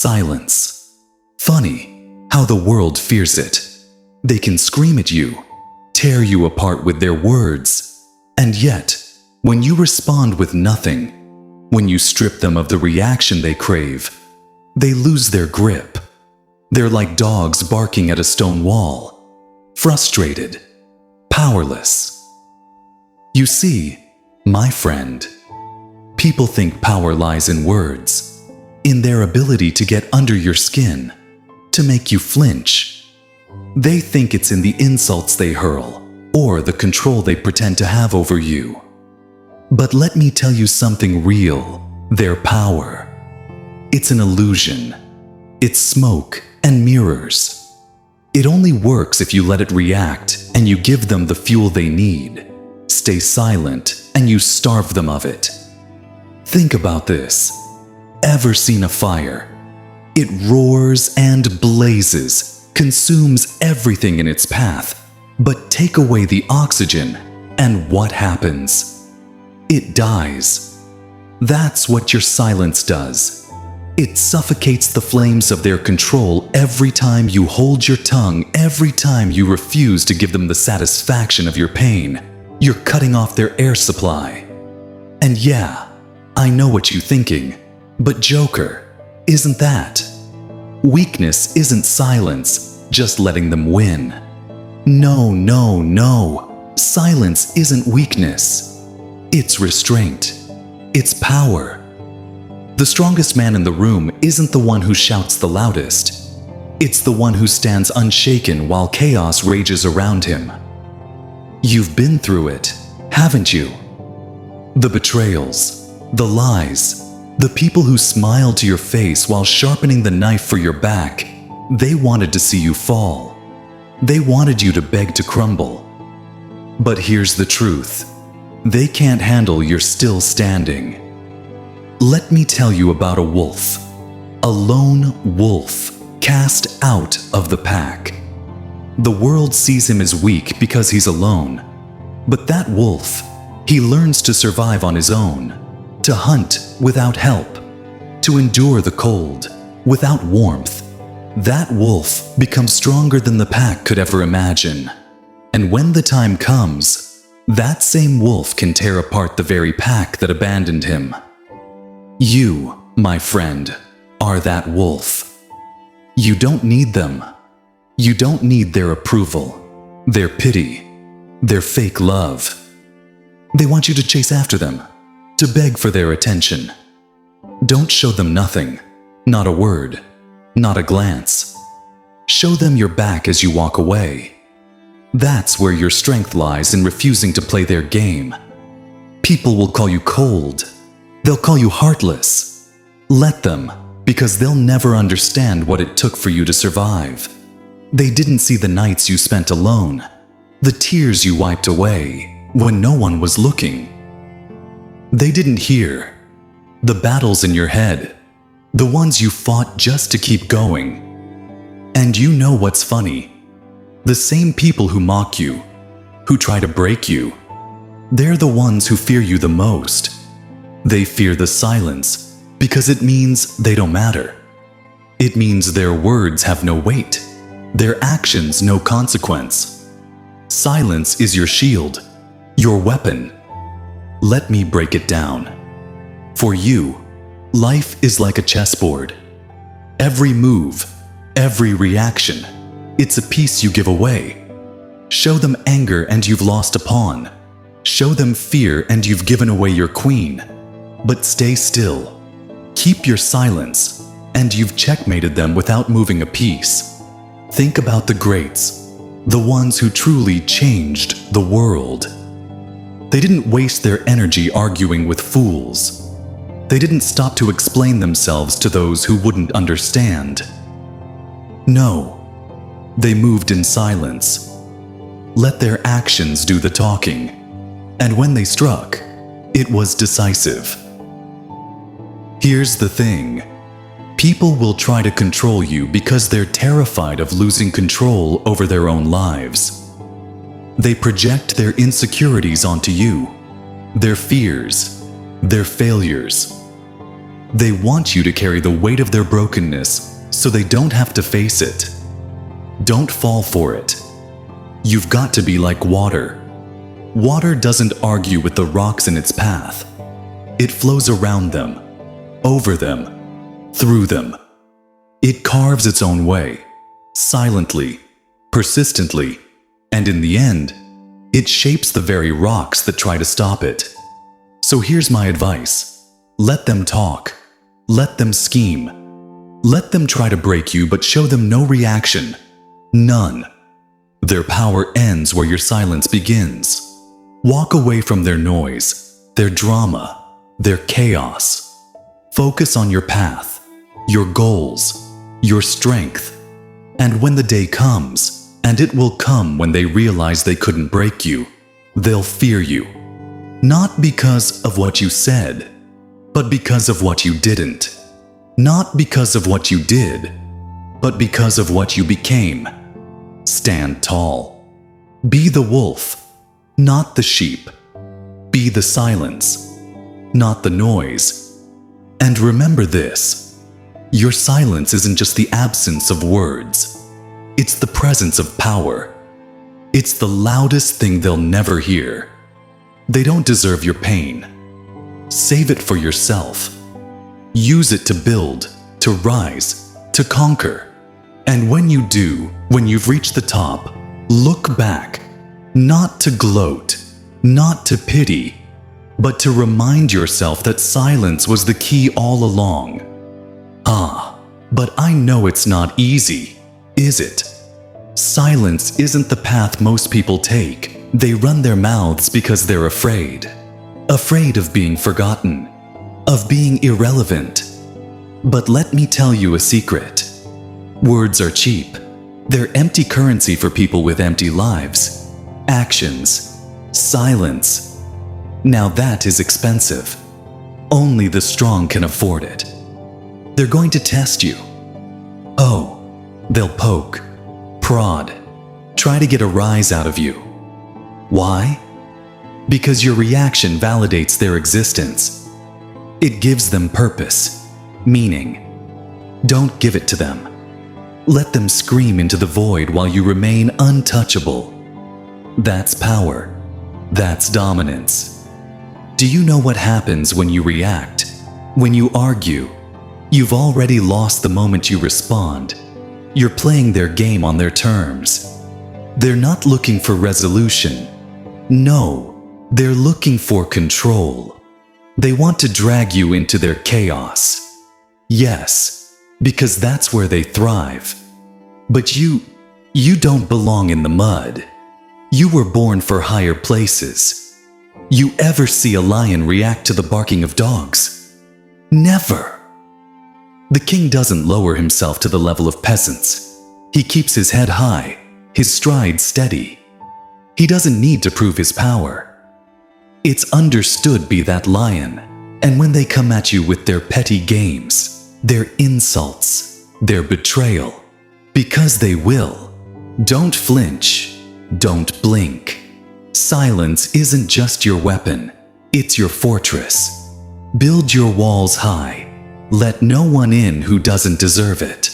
Silence. Funny how the world fears it. They can scream at you, tear you apart with their words, and yet, when you respond with nothing, when you strip them of the reaction they crave, they lose their grip. They're like dogs barking at a stone wall, frustrated, powerless. You see, my friend, people think power lies in words, in their ability to get under your skin, to make you flinch. They think it's in the insults they hurl, or the control they pretend to have over you. But let me tell you something real, their power. It's an illusion. It's smoke and mirrors. It only works if you let it react and you give them the fuel they need. Stay silent and you starve them of it. Think about this. Ever seen a fire? It roars and blazes, consumes everything in its path, but take away the oxygen, and what happens? It dies. That's what your silence does. It suffocates the flames of their control every time you hold your tongue, every time you refuse to give them the satisfaction of your pain. You're cutting off their air supply. And yeah, I know what you're thinking, but Joker, isn't that? Weakness isn't silence, just letting them win. No, no, no. Silence isn't weakness. It's restraint. It's power. The strongest man in the room isn't the one who shouts the loudest. It's the one who stands unshaken while chaos rages around him. You've been through it, haven't you? The betrayals, the lies, the people who smiled to your face while sharpening the knife for your back, they wanted to see you fall. They wanted you to beg to crumble. But here's the truth. They can't handle you're still standing. Let me tell you about a wolf. A lone wolf cast out of the pack. The world sees him as weak because he's alone. But that wolf, he learns to survive on his own, to hunt without help, to endure the cold without warmth. That wolf becomes stronger than the pack could ever imagine. And when the time comes, that same wolf can tear apart the very pack that abandoned him. You, my friend, are that wolf. You don't need them. You don't need their approval, their pity, their fake love. They want you to chase after them, to beg for their attention. Don't show them nothing, not a word, not a glance. Show them your back as you walk away. That's where your strength lies in refusing to play their game. People will call you cold. They'll call you heartless. Let them, because they'll never understand what it took for you to survive. They didn't see the nights you spent alone, the tears you wiped away when no one was looking. They didn't hear the battles in your head, the ones you fought just to keep going. And you know what's funny? The same people who mock you, who try to break you, they're the ones who fear you the most. They fear the silence because it means they don't matter. It means their words have no weight, their actions no consequence. Silence is your shield, your weapon. Let me break it down. For you, life is like a chessboard. Every move, every reaction, it's a piece you give away. Show them anger and you've lost a pawn. Show them fear and you've given away your queen. But stay still. Keep your silence, and you've checkmated them without moving a piece. Think about the greats, the ones who truly changed the world. They didn't waste their energy arguing with fools. They didn't stop to explain themselves to those who wouldn't understand. No, they moved in silence. Let their actions do the talking. And when they struck, it was decisive. Here's the thing. People will try to control you because they're terrified of losing control over their own lives. They project their insecurities onto you, their fears, their failures. They want you to carry the weight of their brokenness so they don't have to face it. Don't fall for it. You've got to be like water. Water doesn't argue with the rocks in its path. It flows around them, over them, through them. It carves its own way, silently, persistently, and in the end, it shapes the very rocks that try to stop it. So here's my advice. Let them talk. Let them scheme. Let them try to break you, but show them no reaction. None. Their power ends where your silence begins. Walk away from their noise, their drama, their chaos. Focus on your path, your goals, your strength. And when the day comes, and it will come when they realize they couldn't break you, they'll fear you. Not because of what you said, but because of what you didn't. Not because of what you did, but because of what you became. Stand tall. Be the wolf, not the sheep. Be the silence, not the noise. And remember this: your silence isn't just the absence of words. It's the presence of power. It's the loudest thing they'll never hear. They don't deserve your pain. Save it for yourself. Use it to build, to rise, to conquer. And when you do, when you've reached the top, look back, not to gloat, not to pity, but to remind yourself that silence was the key all along. But I know it's not easy, is it? Silence isn't the path most people take. They run their mouths because they're afraid. Afraid of being forgotten, of being irrelevant. But let me tell you a secret. Words are cheap. They're empty currency for people with empty lives. Actions. Silence. Now that is expensive. Only the strong can afford it. They're going to test you. Oh, they'll poke, prod, try to get a rise out of you. Why? Because your reaction validates their existence. It gives them purpose, meaning. Don't give it to them. Let them scream into the void while you remain untouchable. That's power. That's dominance. Do you know what happens when you react? When you argue? You've already lost the moment you respond. You're playing their game on their terms. They're not looking for resolution. No, they're looking for control. They want to drag you into their chaos. Yes, because that's where they thrive. But you don't belong in the mud. You were born for higher places. You ever see a lion react to the barking of dogs? Never. The king doesn't lower himself to the level of peasants. He keeps his head high, his stride steady. He doesn't need to prove his power. It's understood, be that lion. And when they come at you with their petty games, their insults, their betrayal, because they will, don't flinch, don't blink. Silence isn't just your weapon, it's your fortress. Build your walls high. Let no one in who doesn't deserve it.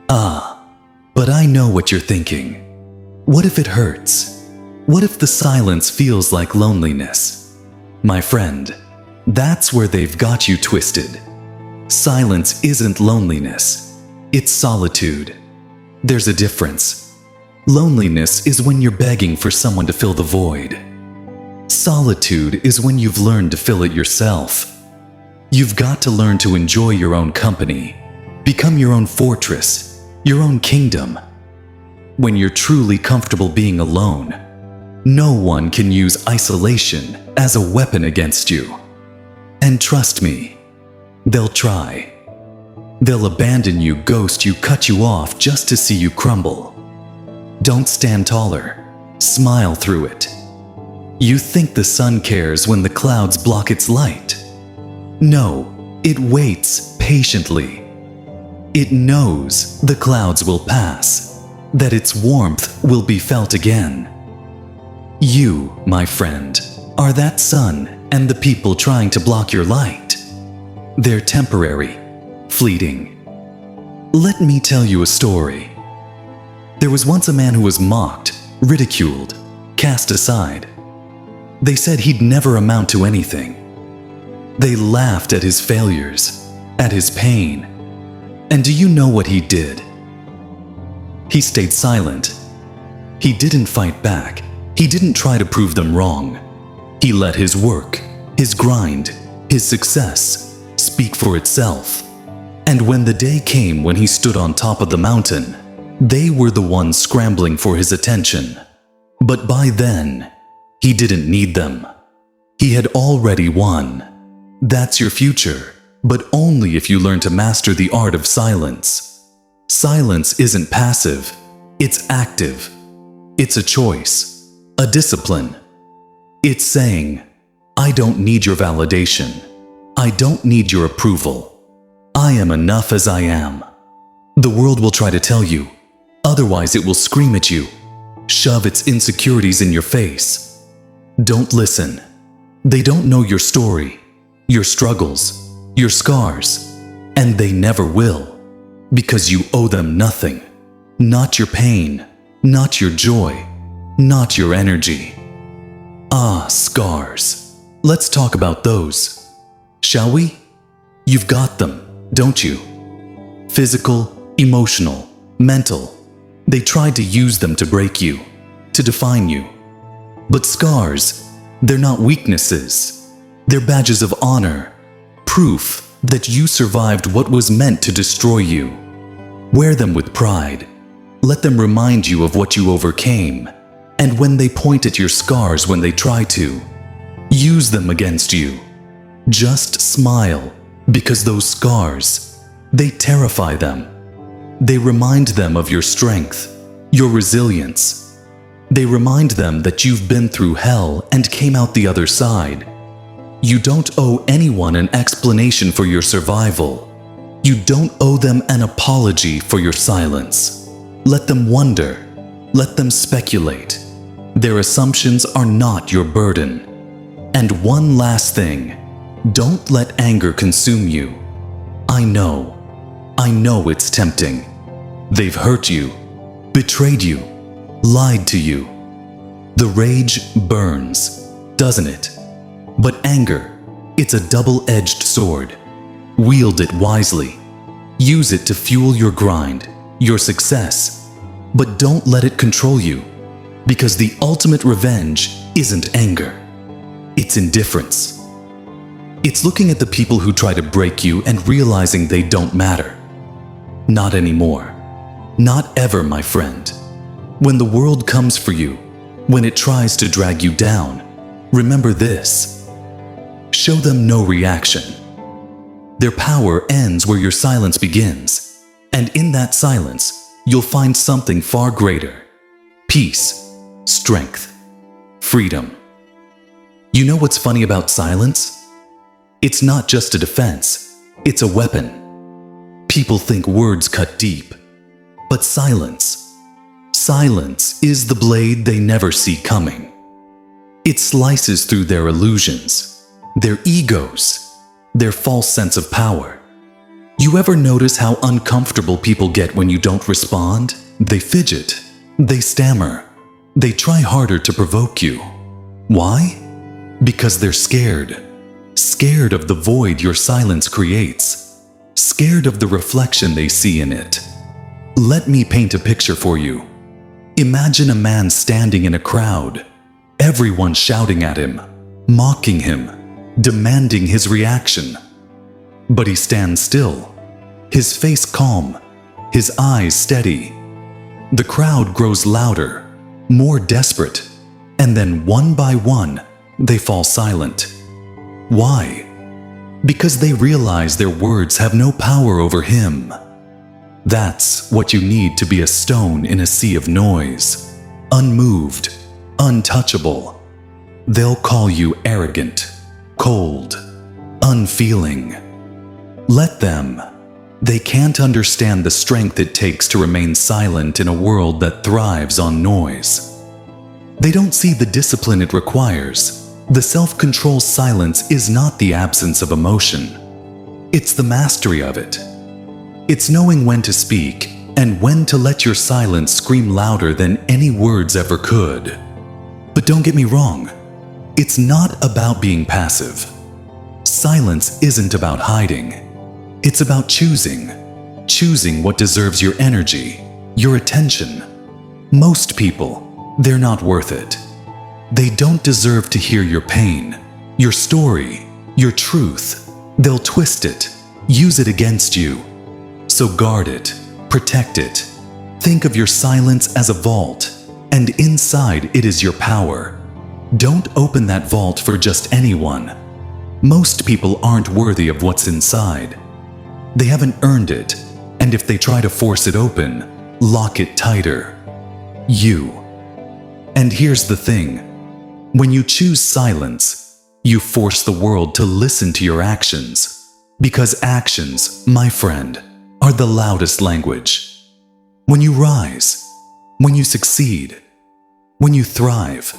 But I know what you're thinking. What if it hurts? What if the silence feels like loneliness? My friend, that's where they've got you twisted. Silence isn't loneliness. It's solitude. There's a difference. Loneliness is when you're begging for someone to fill the void. Solitude is when you've learned to fill it yourself. You've got to learn to enjoy your own company, become your own fortress, your own kingdom. When you're truly comfortable being alone, no one can use isolation as a weapon against you. And trust me, they'll try. They'll abandon you, ghost you, cut you off just to see you crumble. Don't stand taller. Smile through it. You think the sun cares when the clouds block its light? No, it waits patiently. It knows the clouds will pass, that its warmth will be felt again. You, my friend, are that sun and the people trying to block your light. They're temporary, fleeting. Let me tell you a story. There was once a man who was mocked, ridiculed, cast aside. They said he'd never amount to anything. They laughed at his failures, at his pain. And do you know what he did? He stayed silent. He didn't fight back. He didn't try to prove them wrong. He let his work, his grind, his success speak for itself. And when the day came when he stood on top of the mountain, they were the ones scrambling for his attention. But by then, he didn't need them. He had already won. That's your future, but only if you learn to master the art of silence. Silence isn't passive, it's active. It's a choice, a discipline. It's saying, I don't need your validation. I don't need your approval. I am enough as I am. The world will try to tell you, otherwise it will scream at you, shove its insecurities in your face. Don't listen. They don't know your story, your struggles, your scars, and they never will, because you owe them nothing. Not your pain, not your joy, not your energy. Ah, scars. Let's talk about those. Shall we? You've got them, don't you? Physical, emotional, mental. They tried to use them to break you, to define you. But scars, they're not weaknesses. They're badges of honor, proof that you survived what was meant to destroy you. Wear them with pride. Let them remind you of what you overcame. And when they point at your scars when they try to, use them against you. Just smile, because those scars, they terrify them. They remind them of your strength, your resilience. They remind them that you've been through hell and came out the other side. You don't owe anyone an explanation for your survival. You don't owe them an apology for your silence. Let them wonder. Let them speculate. Their assumptions are not your burden. And one last thing, don't let anger consume you. I know it's tempting. They've hurt you, betrayed you, lied to you. The rage burns, doesn't it? But anger, it's a double-edged sword. Wield it wisely. Use it to fuel your grind, your success. But don't let it control you, because the ultimate revenge isn't anger. It's indifference. It's looking at the people who try to break you and realizing they don't matter. Not anymore. Not ever, my friend. When the world comes for you, when it tries to drag you down, remember this. Show them no reaction. Their power ends where your silence begins, and in that silence, you'll find something far greater. Peace, strength, freedom. You know what's funny about silence? It's not just a defense, it's a weapon. People think words cut deep, but silence is the blade they never see coming. It slices through their illusions, their egos, their false sense of power. You ever notice how uncomfortable people get when you don't respond? They fidget, they stammer, they try harder to provoke you. Why? Because they're scared. Scared of the void your silence creates. Scared of the reflection they see in it. Let me paint a picture for you. Imagine a man standing in a crowd, everyone shouting at him, mocking him, demanding his reaction. But he stands still, his face calm, his eyes steady. The crowd grows louder, more desperate, and then one by one, they fall silent. Why? Because they realize their words have no power over him. That's what you need to be a stone in a sea of noise. Unmoved, untouchable. They'll call you arrogant, cold, unfeeling. Let them. They can't understand the strength it takes to remain silent in a world that thrives on noise. They don't see the discipline it requires. The self-control silence is not the absence of emotion. It's the mastery of it. It's knowing when to speak and when to let your silence scream louder than any words ever could. But don't get me wrong, it's not about being passive. Silence isn't about hiding. It's about choosing what deserves your energy, your attention. Most people, they're not worth it. They don't deserve to hear your pain, your story, your truth. They'll twist it, use it against you. So guard it, protect it. Think of your silence as a vault, and inside it is your power. Don't open that vault for just anyone. Most people aren't worthy of what's inside. They haven't earned it, and if they try to force it open, lock it tighter. You. And here's the thing. When you choose silence, you force the world to listen to your actions. Because actions, my friend, are the loudest language. When you rise, when you succeed, when you thrive,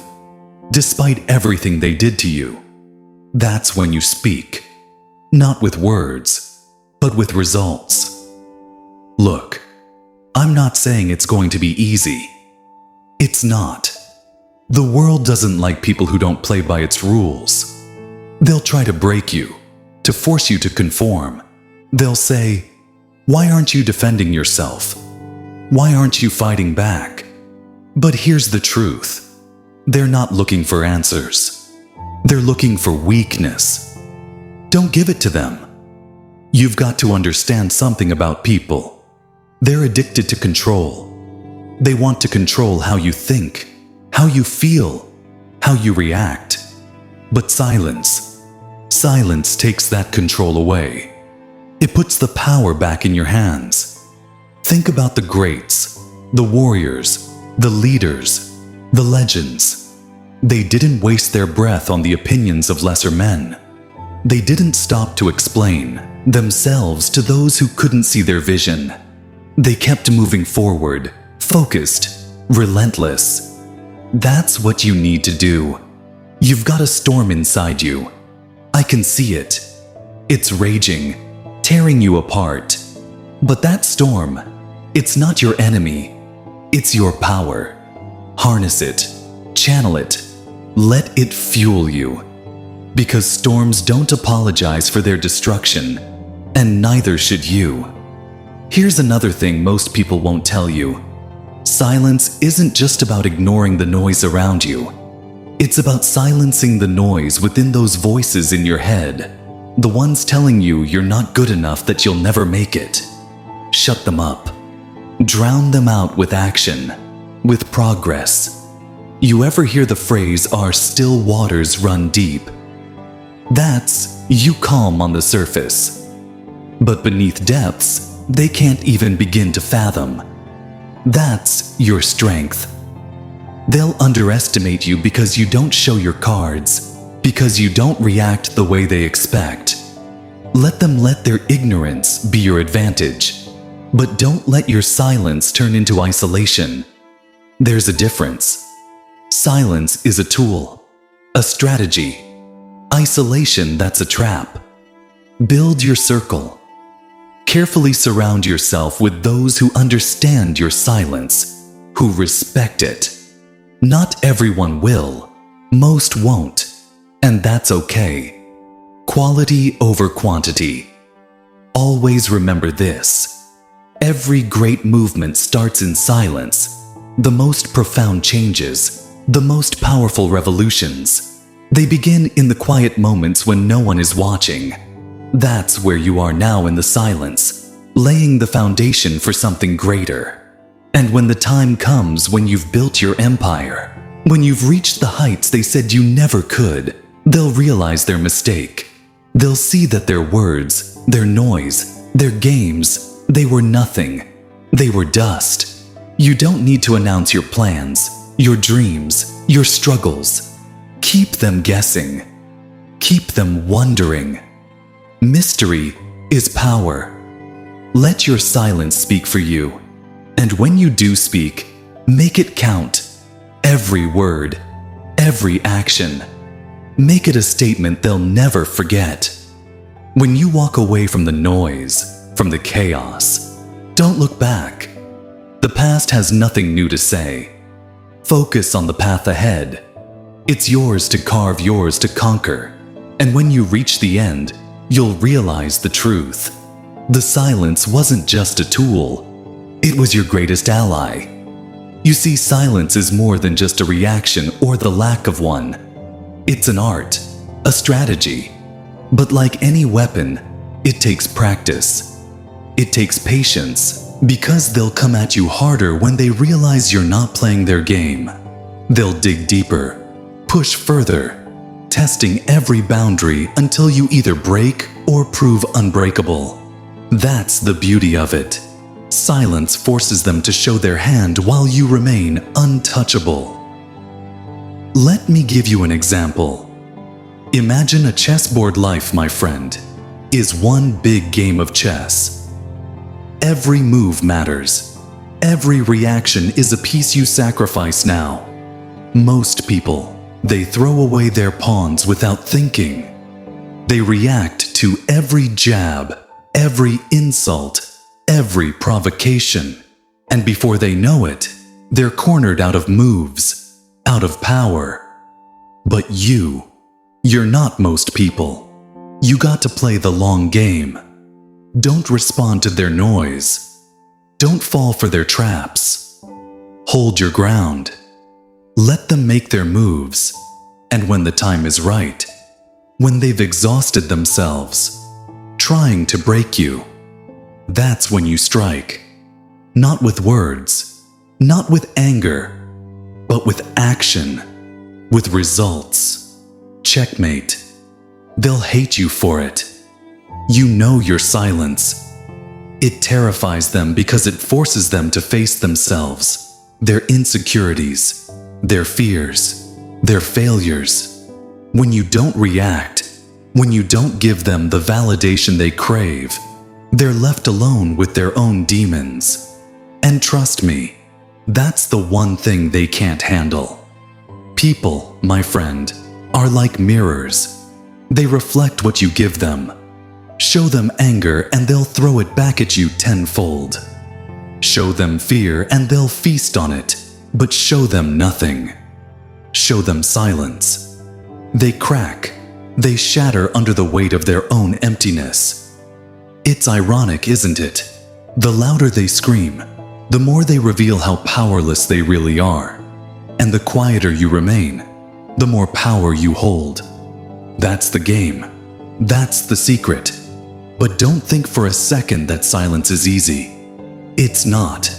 despite everything they did to you, that's when you speak. Not with words, but with results. Look, I'm not saying it's going to be easy. It's not. The world doesn't like people who don't play by its rules. They'll try to break you, to force you to conform. They'll say, "Why aren't you defending yourself? Why aren't you fighting back?" But here's the truth. They're not looking for answers. They're looking for weakness. Don't give it to them. You've got to understand something about people. They're addicted to control. They want to control how you think, how you feel, how you react. But silence takes that control away. It puts the power back in your hands. Think about the greats, the warriors, the leaders, the legends. They didn't waste their breath on the opinions of lesser men. They didn't stop to explain themselves to those who couldn't see their vision. They kept moving forward, focused, relentless. That's what you need to do. You've got a storm inside you. I can see it. It's raging, tearing you apart. But that storm, it's not your enemy. It's your power. Harness it, channel it, let it fuel you. Because storms don't apologize for their destruction, and neither should you. Here's another thing most people won't tell you. Silence isn't just about ignoring the noise around you. It's about silencing the noise within those voices in your head, the ones telling you you're not good enough, that you'll never make it. Shut them up. Drown them out with action, with progress. You ever hear the phrase, "Our still waters run deep"? That's you calm on the surface. But beneath depths, they can't even begin to fathom. That's your strength. They'll underestimate you because you don't show your cards, because you don't react the way they expect. Let them let their ignorance be your advantage. But don't let your silence turn into isolation. There's a difference. Silence is a tool, a strategy. Isolation, that's a trap. Build your circle. Carefully surround yourself with those who understand your silence, who respect it. Not everyone will, most won't, and that's okay. Quality over quantity. Always remember this. Every great movement starts in silence. The most profound changes, the most powerful revolutions, they begin in the quiet moments when no one is watching. That's where you are now, in the silence, laying the foundation for something greater. And when the time comes, when you've built your empire, when you've reached the heights they said you never could, they'll realize their mistake. They'll see that their words, their noise, their games, they were nothing. They were dust. You don't need to announce your plans, your dreams, your struggles. Keep them guessing. Keep them wondering. Mystery is power. Let your silence speak for you. And when you do speak, make it count. Every word, every action. Make it a statement they'll never forget. When you walk away from the noise, from the chaos, don't look back. The past has nothing new to say. Focus on the path ahead. It's yours to carve, yours to conquer. And when you reach the end, you'll realize the truth. The silence wasn't just a tool. It was your greatest ally. You see, silence is more than just a reaction or the lack of one. It's an art, a strategy. But like any weapon, it takes practice. It takes patience, because they'll come at you harder when they realize you're not playing their game. They'll dig deeper, push further, testing every boundary until you either break or prove unbreakable. That's the beauty of it. Silence forces them to show their hand while you remain untouchable. Let me give you an example. Imagine a chessboard. Life, my friend, is one big game of chess. Every move matters. Every reaction is a piece you sacrifice now. Most people, they throw away their pawns without thinking. They react to every jab, every insult, every provocation. And before they know it, they're cornered out of moves, out of power. But you're not most people. You got to play the long game. Don't respond to their noise. Don't fall for their traps. Hold your ground. Let them make their moves. And when the time is right, when they've exhausted themselves, trying to break you, that's when you strike. Not with words, not with anger, but with action, with results. Checkmate. They'll hate you for it. You know your silence. It terrifies them because it forces them to face themselves, their insecurities, their fears, their failures. When you don't react, when you don't give them the validation they crave, they're left alone with their own demons. And trust me, that's the one thing they can't handle. People, my friend, are like mirrors. They reflect what you give them. Show them anger and they'll throw it back at you tenfold. Show them fear and they'll feast on it, but show them nothing. Show them silence. They crack. They shatter under the weight of their own emptiness. It's ironic, isn't it? The louder they scream, the more they reveal how powerless they really are. And the quieter you remain, the more power you hold. That's the game. That's the secret. But don't think for a second that silence is easy. It's not.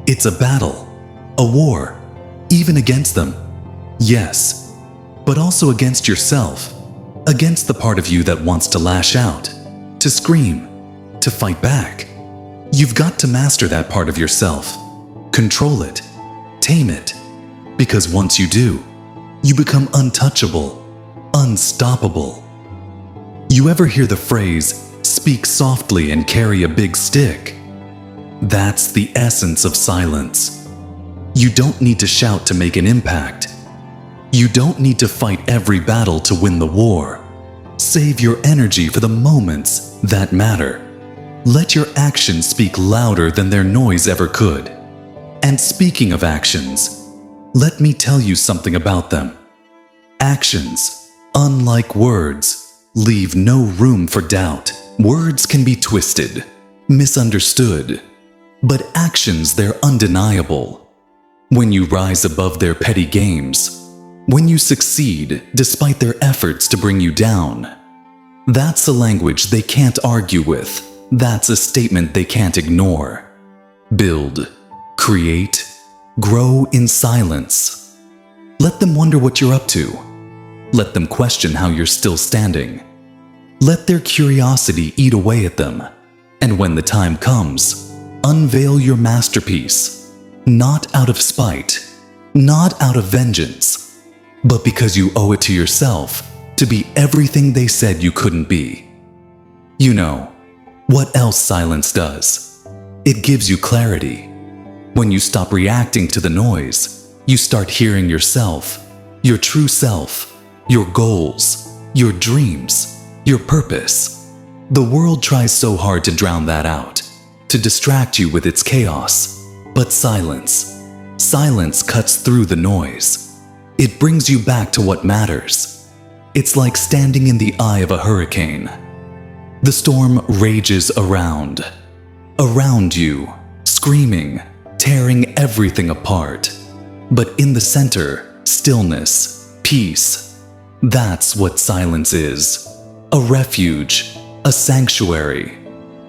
It's a battle, a war, even against them. Yes, but also against yourself, against the part of you that wants to lash out, to scream, to fight back. You've got to master that part of yourself, control it, tame it, because once you do, you become untouchable, unstoppable. You ever hear the phrase, speak softly and carry a big stick? That's the essence of silence. You don't need to shout to make an impact. You don't need to fight every battle to win the war. Save your energy for the moments that matter. Let your actions speak louder than their noise ever could. And speaking of actions, let me tell you something about them. Actions, unlike words, leave no room for doubt. Words can be twisted, misunderstood, but actions, they're undeniable. When you rise above their petty games, when you succeed despite their efforts to bring you down, that's a language they can't argue with. That's a statement they can't ignore. Build, create, grow in silence. Let them wonder what you're up to. Let them question how you're still standing. Let their curiosity eat away at them. And when the time comes, unveil your masterpiece. Not out of spite, not out of vengeance, but because you owe it to yourself to be everything they said you couldn't be. You know, what else silence does? It gives you clarity. When you stop reacting to the noise, you start hearing yourself, your true self, your goals, your dreams, your purpose. The world tries so hard to drown that out, to distract you with its chaos. But silence cuts through the noise. It brings you back to what matters. It's like standing in the eye of a hurricane. The storm rages around you, screaming, tearing everything apart. But in the center, stillness, peace. That's what silence is. A refuge, a sanctuary.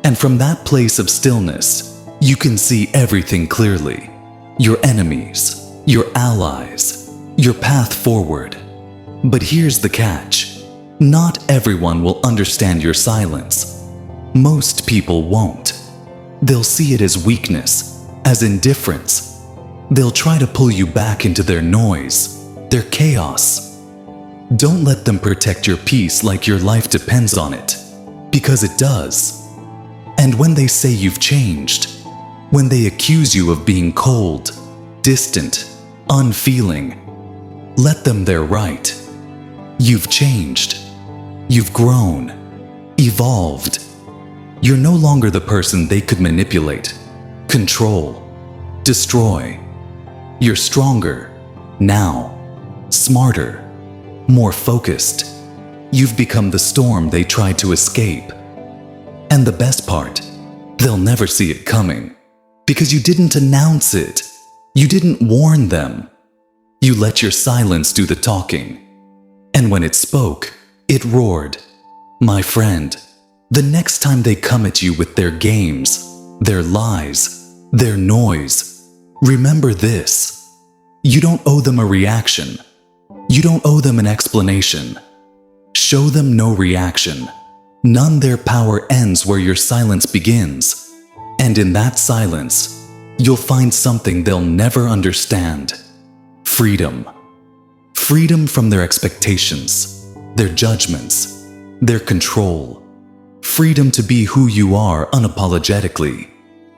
And from that place of stillness, you can see everything clearly. Your enemies, your allies, your path forward. But here's the catch. Not everyone will understand your silence. Most people won't. They'll see it as weakness, as indifference. They'll try to pull you back into their noise, their chaos. Don't let them protect your peace like your life depends on it, because it does. And when they say you've changed, when they accuse you of being cold, distant, unfeeling, let them, they're right. You've changed. You've grown, evolved. You're no longer the person they could manipulate, control, destroy. You're stronger, now, smarter, more focused. You've become the storm they tried to escape. And the best part, they'll never see it coming, because you didn't announce it. You didn't warn them. You let your silence do the talking. And when it spoke, it roared. My friend, the next time they come at you with their games, their lies, their noise, remember this. You don't owe them a reaction. You don't owe them an explanation. Show them no reaction. None. Their power ends where your silence begins. And in that silence, you'll find something they'll never understand. Freedom. Freedom from their expectations, their judgments, their control. Freedom to be who you are unapologetically,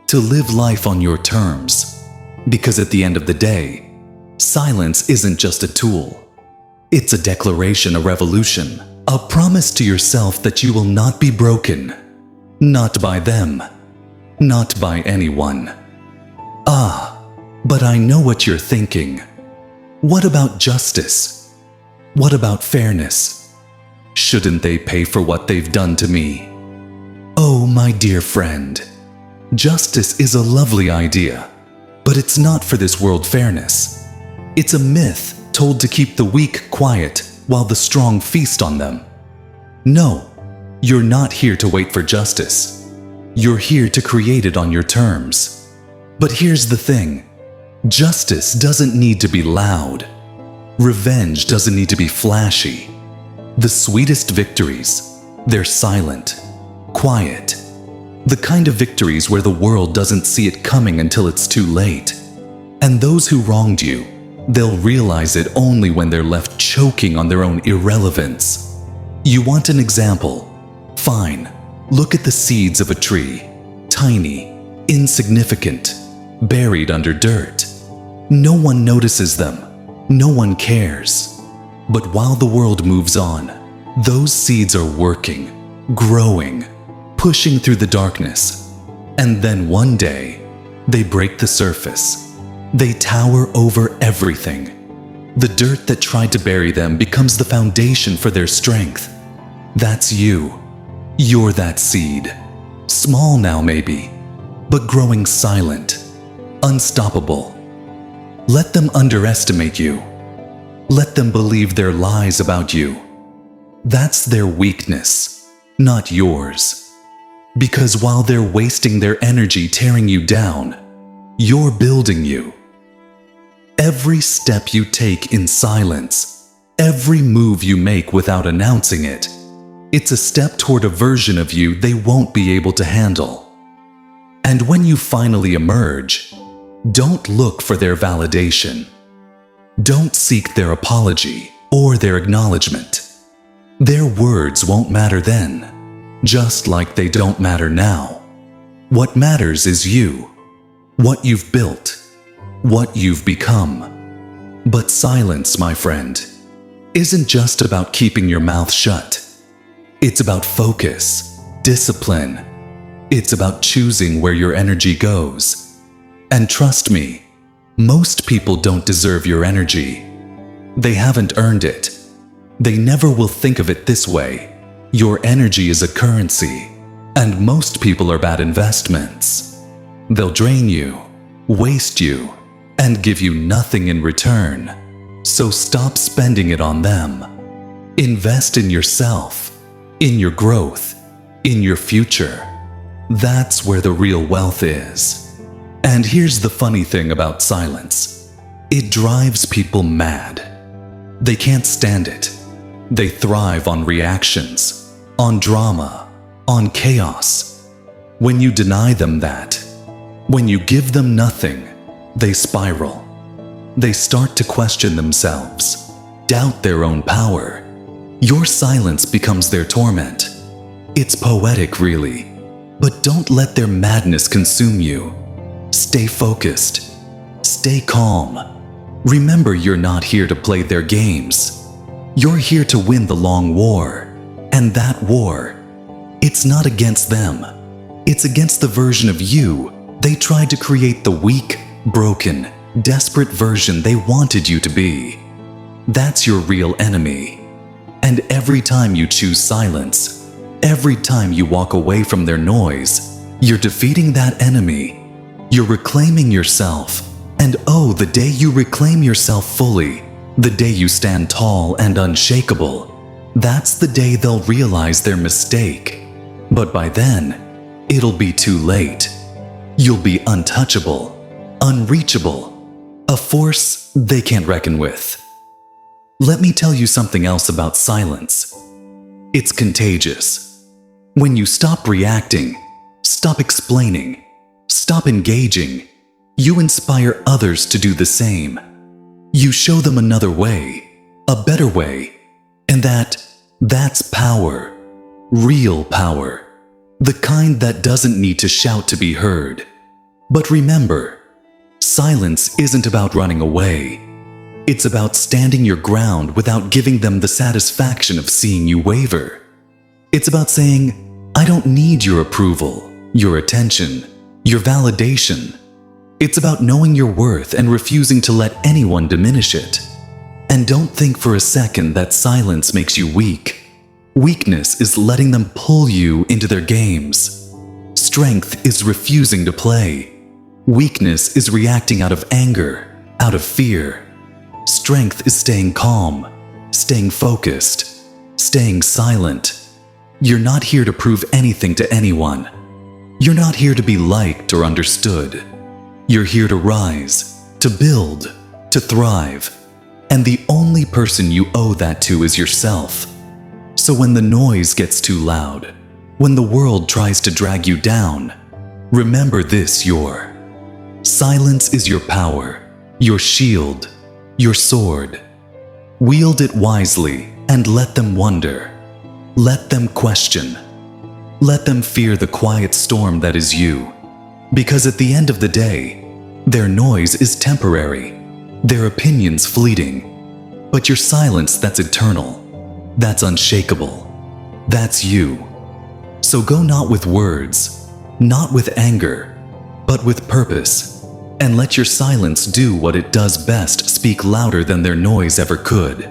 to live life on your terms. Because at the end of the day, silence isn't just a tool. It's a declaration, a revolution, a promise to yourself that you will not be broken. Not by them. Not by anyone. But I know what you're thinking. What about justice? What about fairness? Shouldn't they pay for what they've done to me? Oh, my dear friend, justice is a lovely idea, but it's not for this world fairness. It's a myth told to keep the weak quiet while the strong feast on them. No, you're not here to wait for justice. You're here to create it on your terms. But here's the thing. Justice doesn't need to be loud. Revenge doesn't need to be flashy. The sweetest victories, they're silent, quiet. The kind of victories where the world doesn't see it coming until it's too late. And those who wronged you, they'll realize it only when they're left choking on their own irrelevance. You want an example? Fine. Look at the seeds of a tree. Tiny, insignificant, buried under dirt. No one notices them. No one cares. But while the world moves on, those seeds are working, growing, pushing through the darkness. And then one day, they break the surface. They tower over everything. The dirt that tried to bury them becomes the foundation for their strength. That's you. You're that seed. Small now maybe, but growing silent, unstoppable. Let them underestimate you. Let them believe their lies about you. That's their weakness, not yours. Because while they're wasting their energy tearing you down, you're building you. Every step you take in silence, every move you make without announcing it, it's a step toward a version of you they won't be able to handle. And when you finally emerge, don't look for their validation. Don't seek their apology or their acknowledgement. Their words won't matter then, just like they don't matter now. What matters is you, what you've built, what you've become. But silence, my friend, isn't just about keeping your mouth shut. It's about focus, discipline. It's about choosing where your energy goes. And trust me, most people don't deserve your energy. They haven't earned it. They never will think of it this way. Your energy is a currency, and most people are bad investments. They'll drain you, waste you, and give you nothing in return. So stop spending it on them. Invest in yourself, in your growth, in your future. That's where the real wealth is. And here's the funny thing about silence. It drives people mad. They can't stand it. They thrive on reactions, on drama, on chaos. When you deny them that, when you give them nothing, they spiral. They start to question themselves, doubt their own power. Your silence becomes their torment. It's poetic, really, but don't let their madness consume you. Stay focused. Stay calm. Remember, you're not here to play their games. You're here to win the long war. And that war, it's not against them. It's against the version of you they tried to create, the weak, broken, desperate version they wanted you to be. That's your real enemy. And every time you choose silence, every time you walk away from their noise, you're defeating that enemy. You're reclaiming yourself. And oh, the day you reclaim yourself fully, the day you stand tall and unshakable, that's the day they'll realize their mistake. But by then, it'll be too late. You'll be untouchable, unreachable, a force they can't reckon with. Let me tell you something else about silence. It's contagious. When you stop reacting, stop explaining, stop engaging, you inspire others to do the same. You show them another way, a better way, and that's power, real power, the kind that doesn't need to shout to be heard. But remember, silence isn't about running away. It's about standing your ground without giving them the satisfaction of seeing you waver. It's about saying, I don't need your approval, your attention, your validation. It's about knowing your worth and refusing to let anyone diminish it. And don't think for a second that silence makes you weak. Weakness is letting them pull you into their games. Strength is refusing to play. Weakness is reacting out of anger, out of fear. Strength is staying calm, staying focused, staying silent. You're not here to prove anything to anyone. You're not here to be liked or understood. You're here to rise, to build, to thrive. And the only person you owe that to is yourself. So when the noise gets too loud, when the world tries to drag you down, remember this: your silence is your power, your shield, your sword. Wield it wisely and let them wonder. Let them question. Let them fear the quiet storm that is you. Because at the end of the day, their noise is temporary, their opinions fleeting. But your silence, that's eternal, that's unshakable, that's you. So go not with words, not with anger, but with purpose. And let your silence do what it does best: speak louder than their noise ever could.